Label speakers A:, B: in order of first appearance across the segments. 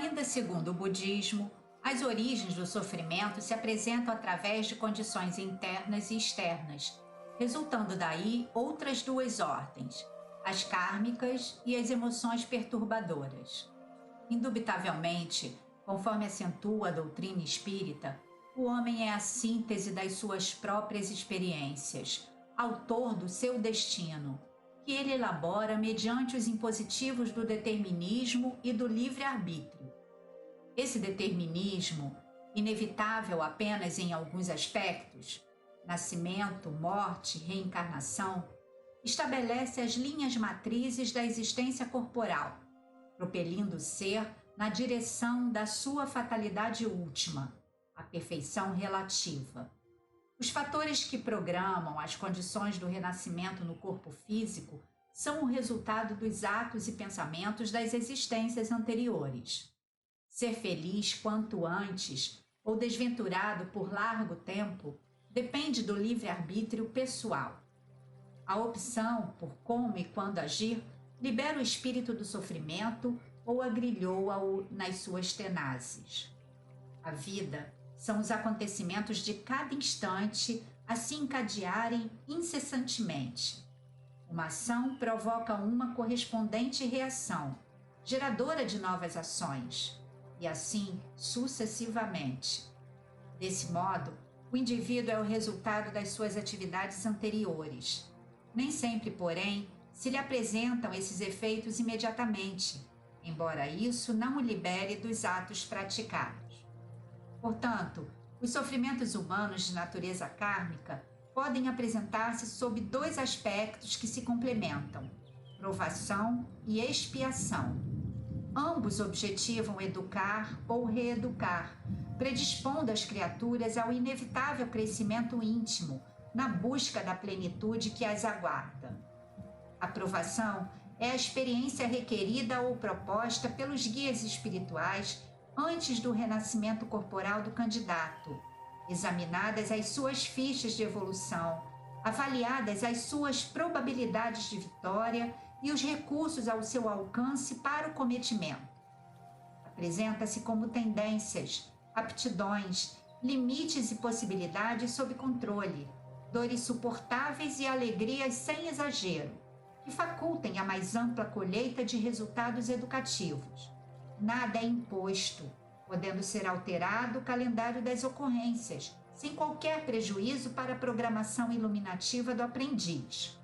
A: Ainda segundo o budismo, as origens do sofrimento se apresentam através de condições internas e externas, resultando daí outras duas ordens, as kármicas e as emoções perturbadoras. Indubitavelmente, conforme acentua a doutrina espírita, o homem é a síntese das suas próprias experiências, autor do seu destino, que ele elabora mediante os impositivos do determinismo e do livre-arbítrio. Esse determinismo, inevitável apenas em alguns aspectos, nascimento, morte, reencarnação, estabelece as linhas matrizes da existência corporal, propelindo o ser na direção da sua fatalidade última, a perfeição relativa. Os fatores que programam as condições do renascimento no corpo físico são o resultado dos atos e pensamentos das existências anteriores. Ser feliz quanto antes ou desventurado por largo tempo depende do livre-arbítrio pessoal. A opção por como e quando agir libera o espírito do sofrimento ou agrilhoa-o nas suas tenazes. A vida são os acontecimentos de cada instante a se encadearem incessantemente. Uma ação provoca uma correspondente reação, geradora de novas ações, e assim sucessivamente. Desse modo, o indivíduo é o resultado das suas atividades anteriores. Nem sempre, porém, se lhe apresentam esses efeitos imediatamente, embora isso não o libere dos atos praticados. Portanto, os sofrimentos humanos de natureza kármica podem apresentar-se sob dois aspectos que se complementam: provação e expiação. Ambos objetivam educar ou reeducar, predispondo as criaturas ao inevitável crescimento íntimo, na busca da plenitude que as aguarda. A provação é a experiência requerida ou proposta pelos guias espirituais antes do renascimento corporal do candidato, examinadas as suas fichas de evolução, avaliadas as suas probabilidades de vitória e os recursos ao seu alcance para o cometimento. Apresenta-se como tendências, aptidões, limites e possibilidades sob controle, dores suportáveis e alegrias sem exagero, que facultem a mais ampla colheita de resultados educativos. Nada é imposto, podendo ser alterado o calendário das ocorrências, sem qualquer prejuízo para a programação iluminativa do aprendiz.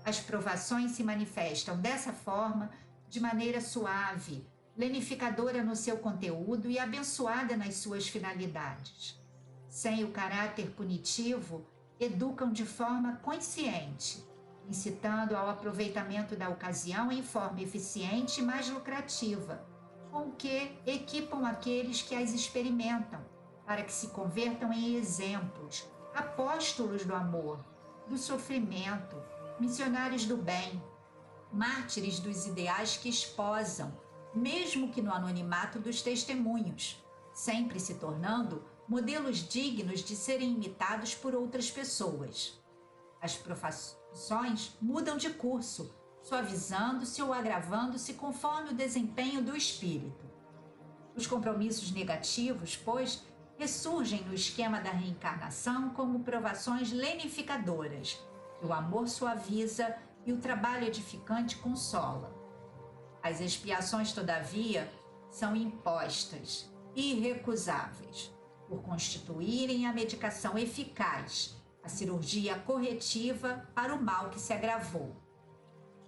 A: As provações se manifestam dessa forma, de maneira suave, lenificadora no seu conteúdo e abençoada nas suas finalidades. Sem o caráter punitivo, educam de forma consciente, incitando ao aproveitamento da ocasião em forma eficiente e mais lucrativa, com o que equipam aqueles que as experimentam, para que se convertam em exemplos, apóstolos do amor, do sofrimento, missionários do bem, mártires dos ideais que esposam, mesmo que no anonimato dos testemunhos, sempre se tornando modelos dignos de serem imitados por outras pessoas. As provações mudam de curso, suavizando-se ou agravando-se conforme o desempenho do espírito. Os compromissos negativos, pois, ressurgem no esquema da reencarnação como provações lenificadoras, que o amor suaviza e o trabalho edificante consola. As expiações, todavia, são impostas, irrecusáveis, por constituírem a medicação eficaz, a cirurgia corretiva para o mal que se agravou.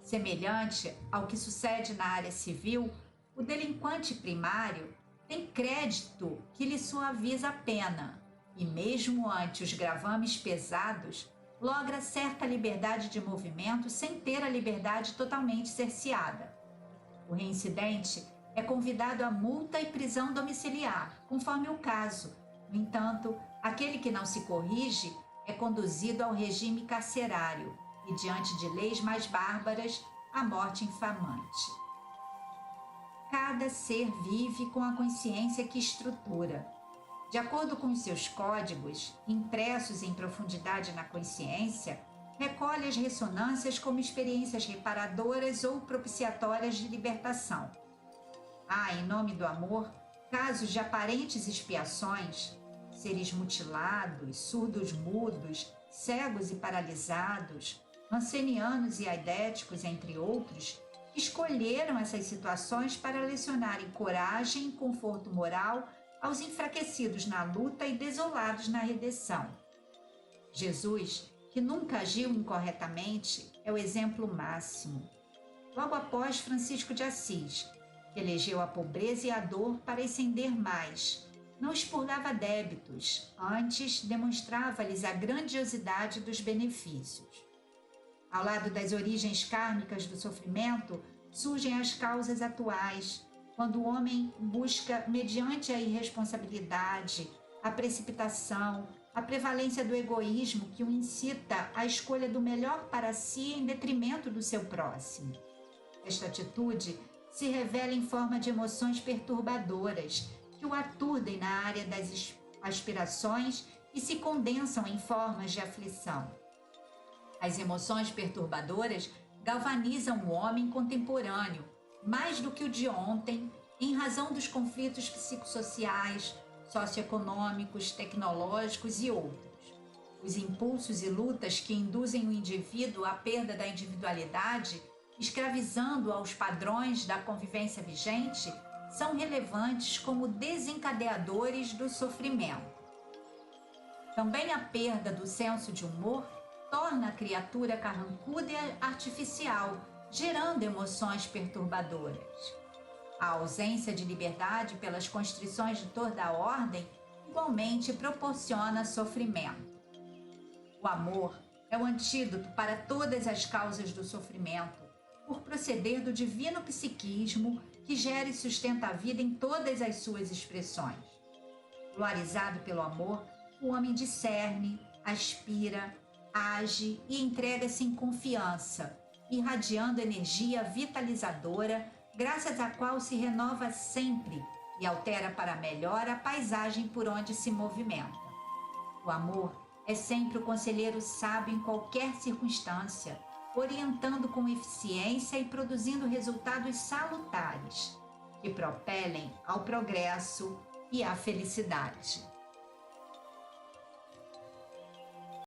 A: Semelhante ao que sucede na área civil, o delinquente primário tem crédito que lhe suaviza a pena e, mesmo ante os gravames pesados, logra certa liberdade de movimento sem ter a liberdade totalmente cerceada. O reincidente é convidado a multa e prisão domiciliar, conforme o caso. No entanto, aquele que não se corrige é conduzido ao regime carcerário e, diante de leis mais bárbaras, à morte infamante. Cada ser vive com a consciência que estrutura. De acordo com os seus códigos, impressos em profundidade na consciência, recolhe as ressonâncias como experiências reparadoras ou propiciatórias de libertação. Há, em nome do amor, casos de aparentes expiações, seres mutilados, surdos-mudos, cegos e paralisados, ancenianos e aidéticos, entre outros, que escolheram essas situações para lecionarem coragem e conforto moral aos enfraquecidos na luta e desolados na redenção. Jesus, que nunca agiu incorretamente, é o exemplo máximo. Logo após Francisco de Assis, que elegeu a pobreza e a dor para ascender mais, não expurgava débitos, antes demonstrava-lhes a grandiosidade dos benefícios. Ao lado das origens kármicas do sofrimento, surgem as causas atuais, quando o homem busca, mediante a irresponsabilidade, a precipitação, a prevalência do egoísmo que o incita à escolha do melhor para si em detrimento do seu próximo. Esta atitude se revela em forma de emoções perturbadoras que o aturdem na área das aspirações e se condensam em formas de aflição. As emoções perturbadoras galvanizam o homem contemporâneo, mais do que o de ontem, em razão dos conflitos psicossociais, socioeconômicos, tecnológicos e outros. Os impulsos e lutas que induzem o indivíduo à perda da individualidade, escravizando-o aos padrões da convivência vigente, são relevantes como desencadeadores do sofrimento. Também a perda do senso de humor torna a criatura carrancuda e artificial, gerando emoções perturbadoras. A ausência de liberdade pelas constrições de toda a ordem igualmente proporciona sofrimento. O amor é o antídoto para todas as causas do sofrimento, por proceder do divino psiquismo que gera e sustenta a vida em todas as suas expressões. Luarizado pelo amor, o homem discerne, aspira, age e entrega-se em confiança, irradiando energia vitalizadora, graças à qual se renova sempre e altera para melhor a paisagem por onde se movimenta. O amor é sempre o conselheiro sábio em qualquer circunstância, orientando com eficiência e produzindo resultados salutares, que propelem ao progresso e à felicidade.